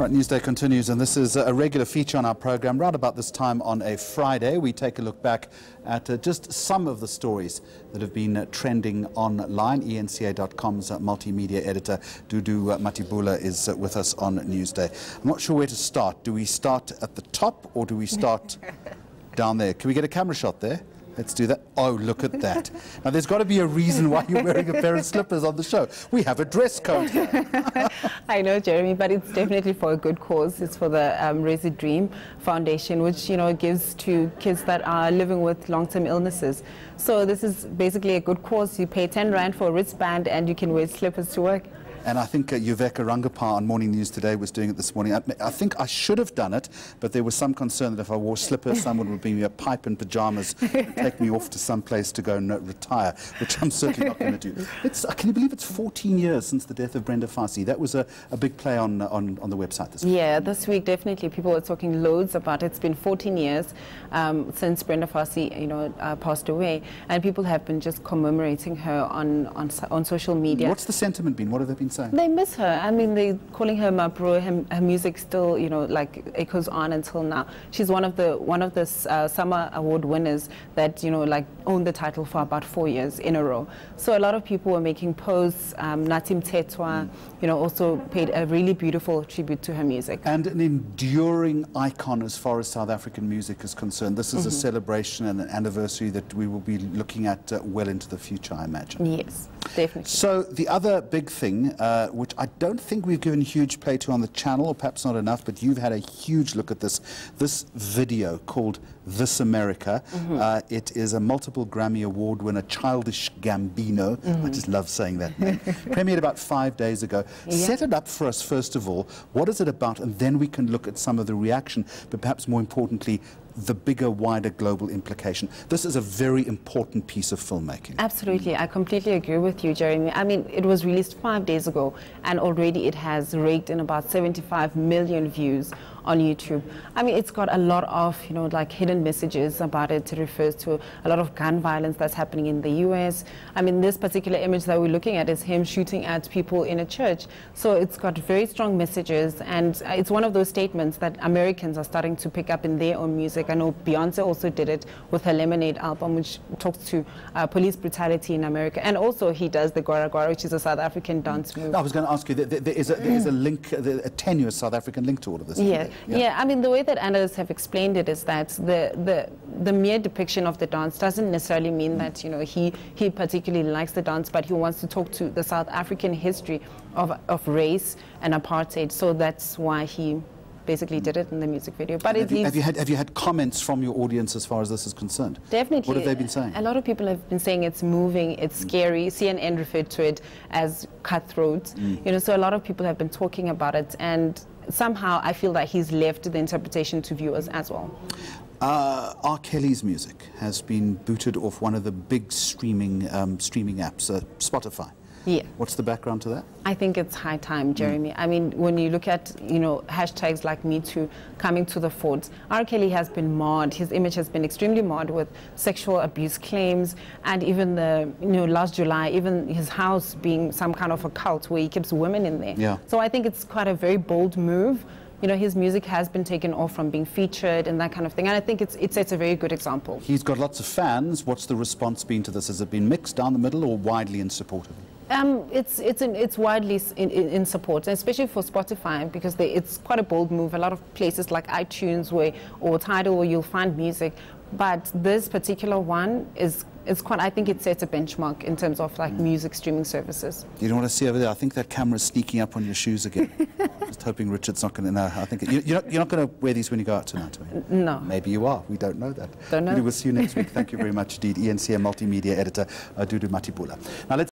Right, Newsday continues, and this is a regular feature on our program. Right about this time on a Friday, we take a look back at just some of the stories that have been trending online. eNCA.com's multimedia editor, Dudu Mathebula, is with us on Newsday. I'm not sure where to start. Do we start at the top or do we start down there? Can we get a camera shot there? Let's do that. Oh, look at that. Now, there's got to be a reason why you're wearing a pair of slippers on the show. We have a dress code here. I know, Jeremy, but it's definitely for a good cause. It's for the Resi Dream Foundation, which, gives to kids that are living with long-term illnesses. So this is basically a good cause. You pay 10 Rand for a wristband and you can wear slippers to work. And I think Yuveka Rangapa on Morning News Today was doing it this morning. I think I should have done it, but there was some concern that if I wore slippers, someone would bring me a pipe and pajamas and take me off to some place to go and retire, which I'm certainly not going to do. Can you believe it's 14 years since the death of Brenda Fassie? That was a big play on the website this week. Yeah, this week definitely people were talking loads about it. It's been 14 years since Brenda Fassie, passed away, and people have been just commemorating her on social media. What's the sentiment been? What have they been saying? They miss her. I mean, they're calling her my bro. Her music still, like echoes on until now. She's one of the summer award winners that, like owned the title for about 4 years in a row. So a lot of people were making posts. Natim Tetwa, also paid a really beautiful tribute to her music. And an enduring icon as far as South African music is concerned. This is a celebration and an anniversary that we will be looking at well into the future, I imagine. Yes, definitely. So the other big thing, which I don't think we've given huge play to on the channel, or perhaps not enough, but you've had a huge look at this video called This America. It is a multiple Grammy Award winner, Childish Gambino. I just love saying that name. Premiered about 5 days ago. Yeah. Set it up for us, first of all. What is it about? And then we can look at some of the reaction, but perhaps more importantly, the bigger, wider global implication. This is a very important piece of filmmaking. Absolutely. I completely agree with you, Jeremy. I mean, it was released 5 days ago, and already it has raked in about 75 million views on YouTube. I mean, it's got a lot of, like hidden messages about it. It refers to a lot of gun violence that's happening in the US. I mean, this particular image that we're looking at is him shooting at people in a church. So it's got very strong messages, and it's one of those statements that Americans are starting to pick up in their own music. I know Beyonce also did it with her Lemonade album, which talks to police brutality in America. And also he does the Gwara Gwara, which is a South African dance move. I was going to ask you, there is a link, a tenuous South African link to all of this. Yeah, I mean, the way that analysts have explained it is that the mere depiction of the dance doesn't necessarily mean that, he particularly likes the dance, but he wants to talk to the South African history of race and apartheid. So that's why he basically did it in the music video. But have you had comments from your audience as far as this is concerned? Definitely. What have they been saying? A lot of people have been saying it's moving, it's scary. CNN referred to it as cutthroat. So a lot of people have been talking about it, and somehow I feel that he's left the interpretation to viewers as well. R. Kelly's music has been booted off one of the big streaming apps, Spotify. Yeah. What's the background to that? I think it's high time, Jeremy. I mean, when you look at, hashtags like Me Too coming to the fore, R. Kelly has been marred. His image has been extremely marred with sexual abuse claims, and even last July, even his house being some kind of a cult where he keeps women in there. Yeah. So I think it's quite a very bold move. His music has been taken off from being featured and that kind of thing. And I think it sets a very good example. He's got lots of fans. What's the response been to this? Has it been mixed, down the middle, or widely in support of it? It's widely in support, especially for Spotify, because it's quite a bold move. A lot of places like iTunes or Tidal where you'll find music, but this particular one is quite. I think it sets a benchmark in terms of like music streaming services. You don't want to see over there. I think that camera's sneaking up on your shoes again. Just hoping Richard's not going to know. I think you're not going to wear these when you go out tonight, are you? No. Maybe you are. We don't know that. Don't know. We will see you next week. Thank you very much indeed. eNCA Multimedia Editor Dudu Mathebula. Now let's